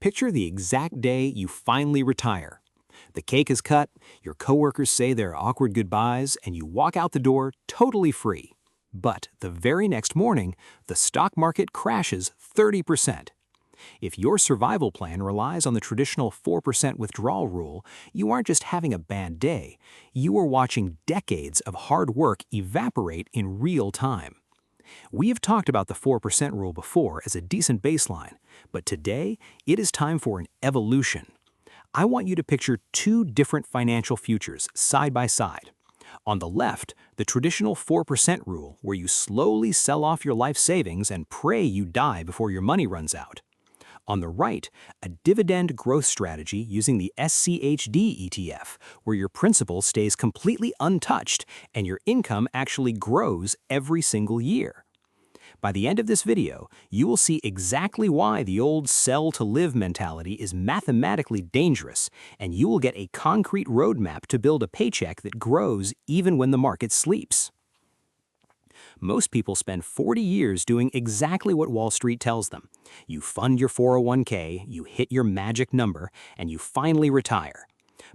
Picture the exact day you finally retire. The cake is cut, your coworkers say their awkward goodbyes, and you walk out the door totally free. But the very next morning, the stock market crashes 30%. If your survival plan relies on the traditional 4% withdrawal rule, you aren't just having a bad day, you are watching decades of hard work evaporate in real time. We have talked about the 4% rule before as a decent baseline, but today it is time for an evolution. I want you to picture two different financial futures side by side. On the left, the traditional 4% rule, where you slowly sell off your life savings and pray you die before your money runs out. On the right, a dividend growth strategy using the SCHD ETF, where your principal stays completely untouched and your income actually grows every single year. By the end of this video, you will see exactly why the old sell-to-live mentality is mathematically dangerous, and you will get a concrete roadmap to build a paycheck that grows even when the market sleeps. Most people spend 40 years doing exactly what Wall Street tells them. You fund your 401k, you hit your magic number, and you finally retire.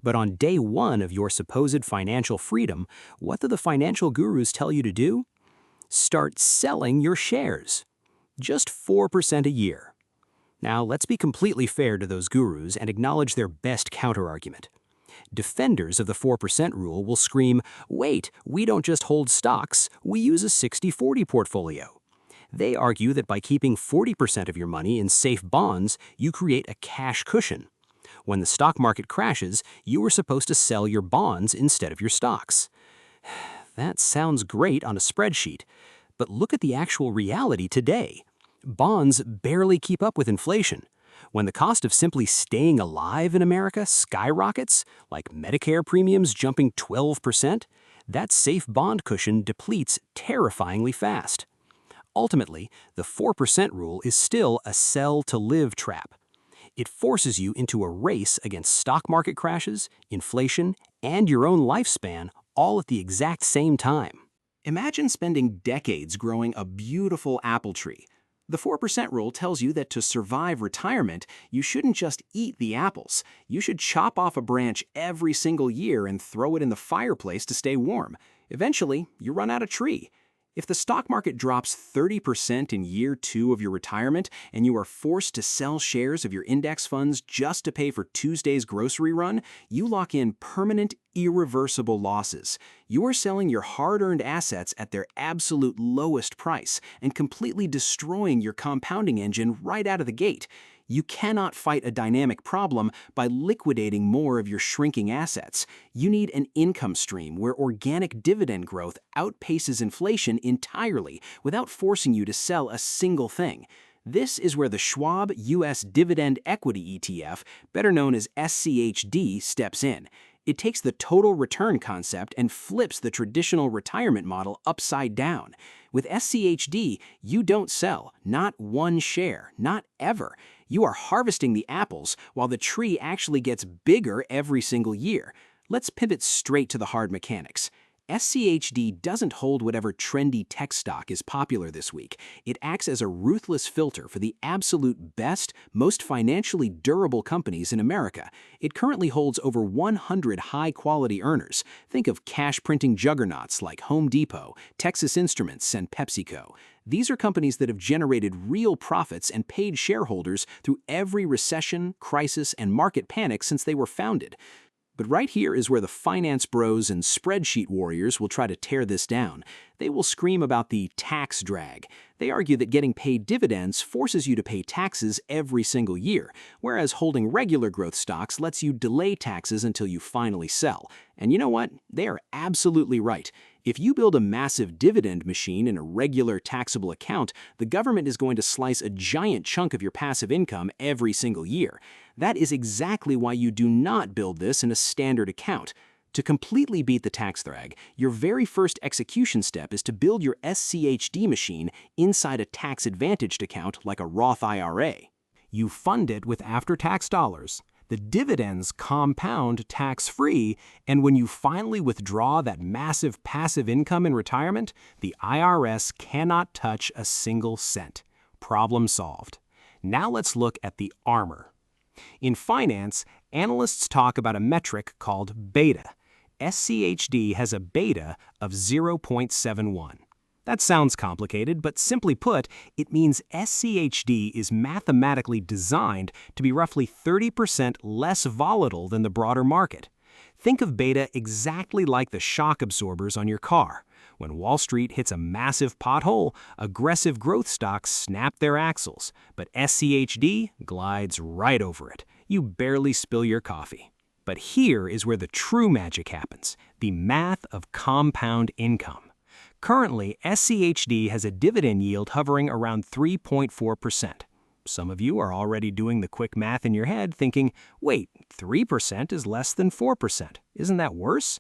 But on day one of your supposed financial freedom, what do the financial gurus tell you to do? Start selling your shares. Just 4% a year. Now, let's be completely fair to those gurus and acknowledge their best counterargument. Defenders of the 4% rule will scream, "Wait, we don't just hold stocks, we use a 60-40 portfolio." They argue that by keeping 40% of your money in safe bonds, you create a cash cushion. When the stock market crashes, you are supposed to sell your bonds instead of your stocks. That sounds great on a spreadsheet, but look at the actual reality today. Bonds barely keep up with inflation. When the cost of simply staying alive in America skyrockets, like Medicare premiums jumping 12%, that safe bond cushion depletes terrifyingly fast. Ultimately, the 4% rule is still a sell-to-live trap. It forces you into a race against stock market crashes, inflation, and your own lifespan all at the exact same time. Imagine spending decades growing a beautiful apple tree. The 4% rule tells you that to survive retirement, you shouldn't just eat the apples. You should chop off a branch every single year and throw it in the fireplace to stay warm. Eventually, you run out of tree. If the stock market drops 30% in year 2 of your retirement and you are forced to sell shares of your index funds just to pay for Tuesday's grocery run, you lock in permanent, irreversible losses. You are selling your hard-earned assets at their absolute lowest price and completely destroying your compounding engine right out of the gate. You cannot fight a dynamic problem by liquidating more of your shrinking assets. You need an income stream where organic dividend growth outpaces inflation entirely without forcing you to sell a single thing. This is where the Schwab U.S. Dividend Equity ETF, better known as SCHD, steps in. It takes the total return concept and flips the traditional retirement model upside down. With SCHD, you don't sell, not one share, not ever. You are harvesting the apples while the tree actually gets bigger every single year. Let's pivot straight to the hard mechanics. SCHD doesn't hold whatever trendy tech stock is popular this week. It acts as a ruthless filter for the absolute best, most financially durable companies in America. It currently holds over 100 high-quality earners. Think of cash-printing juggernauts like Home Depot, Texas Instruments, and PepsiCo. These are companies that have generated real profits and paid shareholders through every recession, crisis, and market panic since they were founded. But right here is where the finance bros and spreadsheet warriors will try to tear this down. They will scream about the tax drag. They argue that getting paid dividends forces you to pay taxes every single year, whereas holding regular growth stocks lets you delay taxes until you finally sell. And you know what? They are absolutely right. If you build a massive dividend machine in a regular taxable account, the government is going to slice a giant chunk of your passive income every single year. That is exactly why you do not build this in a standard account. To completely beat the tax drag, your very first execution step is to build your SCHD machine inside a tax-advantaged account like a Roth IRA. You fund it with after-tax dollars. The dividends compound tax-free, and when you finally withdraw that massive passive income in retirement, the IRS cannot touch a single cent. Problem solved. Now let's look at the armor. In finance, analysts talk about a metric called beta. SCHD has a beta of 0.71. That sounds complicated, but simply put, it means SCHD is mathematically designed to be roughly 30% less volatile than the broader market. Think of beta exactly like the shock absorbers on your car. When Wall Street hits a massive pothole, aggressive growth stocks snap their axles, but SCHD glides right over it. You barely spill your coffee. But here is where the true magic happens, the math of compound income. Currently, SCHD has a dividend yield hovering around 3.4%. Some of you are already doing the quick math in your head thinking, wait, 3% is less than 4%. Isn't that worse?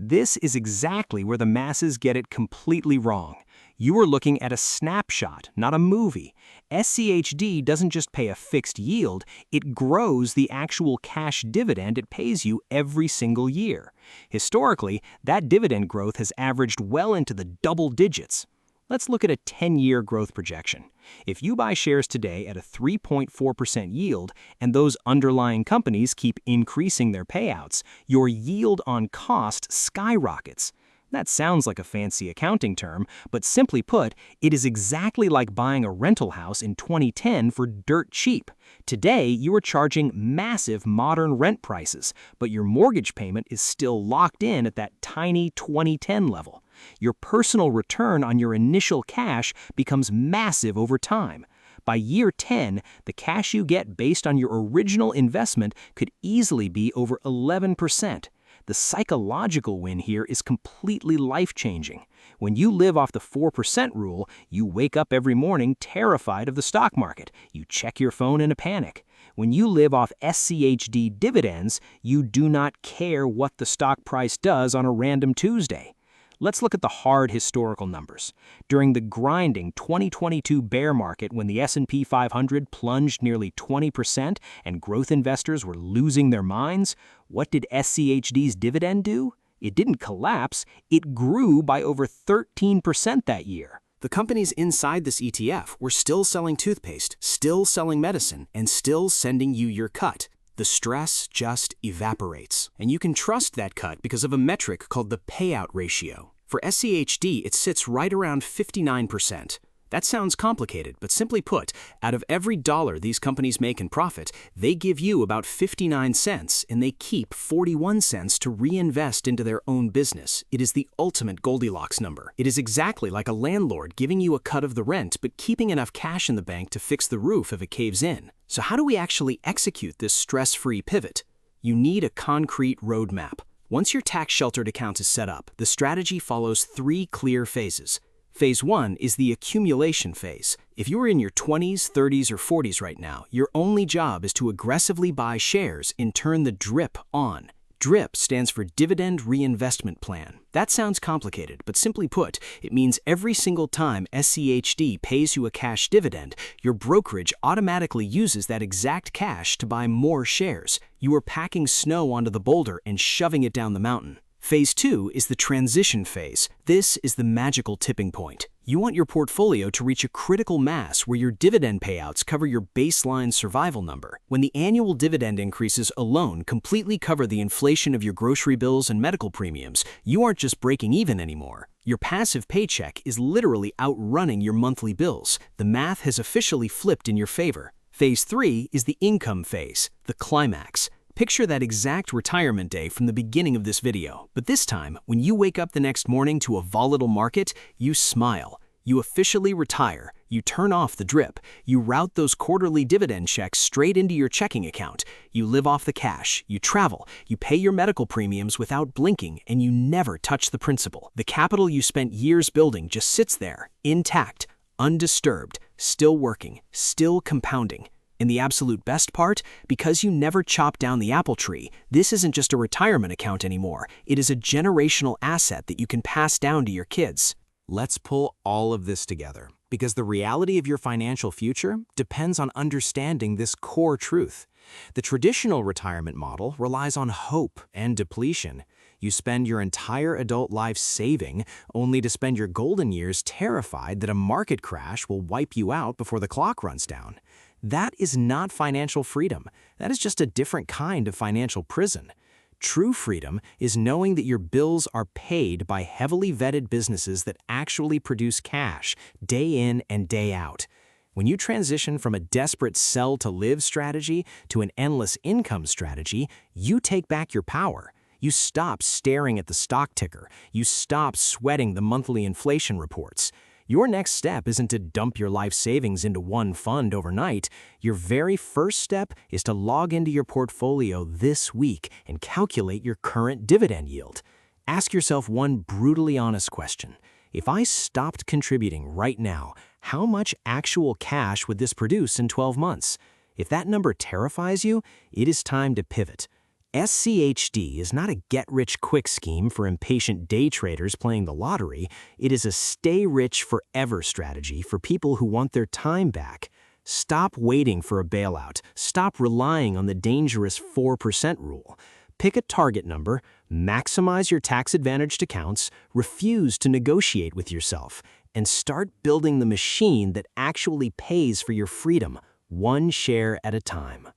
This is exactly where the masses get it completely wrong. You are looking at a snapshot, not a movie. SCHD doesn't just pay a fixed yield, it grows the actual cash dividend it pays you every single year. Historically, that dividend growth has averaged well into the double digits. Let's look at a 10-year growth projection. If you buy shares today at a 3.4% yield and those underlying companies keep increasing their payouts, your yield on cost skyrockets. That sounds like a fancy accounting term, but simply put, it is exactly like buying a rental house in 2010 for dirt cheap. Today, you are charging massive modern rent prices, but your mortgage payment is still locked in at that tiny 2010 level. Your personal return on your initial cash becomes massive over time. By year 10, the cash you get based on your original investment could easily be over 11%. The psychological win here is completely life-changing. When you live off the 4% rule, you wake up every morning terrified of the stock market. You check your phone in a panic. When you live off SCHD dividends, you do not care what the stock price does on a random Tuesday. Let's look at the hard historical numbers. During the grinding 2022 bear market when the S&P 500 plunged nearly 20% and growth investors were losing their minds, what did SCHD's dividend do? It didn't collapse, it grew by over 13% that year. The companies inside this ETF were still selling toothpaste, still selling medicine, and still sending you your cut. The stress just evaporates. And you can trust that cut because of a metric called the payout ratio. For SCHD, it sits right around 59%. That sounds complicated, but simply put, out of every dollar these companies make in profit, they give you about 59 cents, and they keep 41 cents to reinvest into their own business. It is the ultimate Goldilocks number. It is exactly like a landlord giving you a cut of the rent, but keeping enough cash in the bank to fix the roof if it caves in. So how do we actually execute this stress-free pivot? You need a concrete roadmap. Once your tax-sheltered account is set up, the strategy follows 3 clear phases. Phase 1 is the accumulation phase. If you are in your 20s, 30s, or 40s right now, your only job is to aggressively buy shares and turn the DRIP on. DRIP stands for Dividend Reinvestment Plan. That sounds complicated, but simply put, it means every single time SCHD pays you a cash dividend, your brokerage automatically uses that exact cash to buy more shares. You are packing snow onto the boulder and shoving it down the mountain. Phase 2 is the transition phase. This is the magical tipping point. You want your portfolio to reach a critical mass where your dividend payouts cover your baseline survival number. When the annual dividend increases alone completely cover the inflation of your grocery bills and medical premiums, you aren't just breaking even anymore. Your passive paycheck is literally outrunning your monthly bills. The math has officially flipped in your favor. Phase 3 is the income phase, the climax. Picture that exact retirement day from the beginning of this video, but this time, when you wake up the next morning to a volatile market, you smile. You officially retire, you turn off the DRIP, you route those quarterly dividend checks straight into your checking account, you live off the cash, you travel, you pay your medical premiums without blinking, and you never touch the principal. The capital you spent years building just sits there, intact, undisturbed, still working, still compounding. And the absolute best part, because you never chop down the apple tree, this isn't just a retirement account anymore. It is a generational asset that you can pass down to your kids. Let's pull all of this together, because the reality of your financial future depends on understanding this core truth. The traditional retirement model relies on hope and depletion. You spend your entire adult life saving, only to spend your golden years terrified that a market crash will wipe you out before the clock runs down. That is not financial freedom. That is just a different kind of financial prison. True freedom is knowing that your bills are paid by heavily vetted businesses that actually produce cash day in and day out. When you transition from a desperate sell-to-live strategy to an endless income strategy, you take back your power. You stop staring at the stock ticker. You stop sweating the monthly inflation reports. Your next step isn't to dump your life savings into one fund overnight. Your very first step is to log into your portfolio this week and calculate your current dividend yield. Ask yourself one brutally honest question. If I stopped contributing right now, how much actual cash would this produce in 12 months? If that number terrifies you, it is time to pivot. SCHD is not a get-rich-quick scheme for impatient day traders playing the lottery. It is a stay-rich-forever strategy for people who want their time back. Stop waiting for a bailout. Stop relying on the dangerous 4% rule. Pick a target number, maximize your tax-advantaged accounts, refuse to negotiate with yourself, and start building the machine that actually pays for your freedom, one share at a time.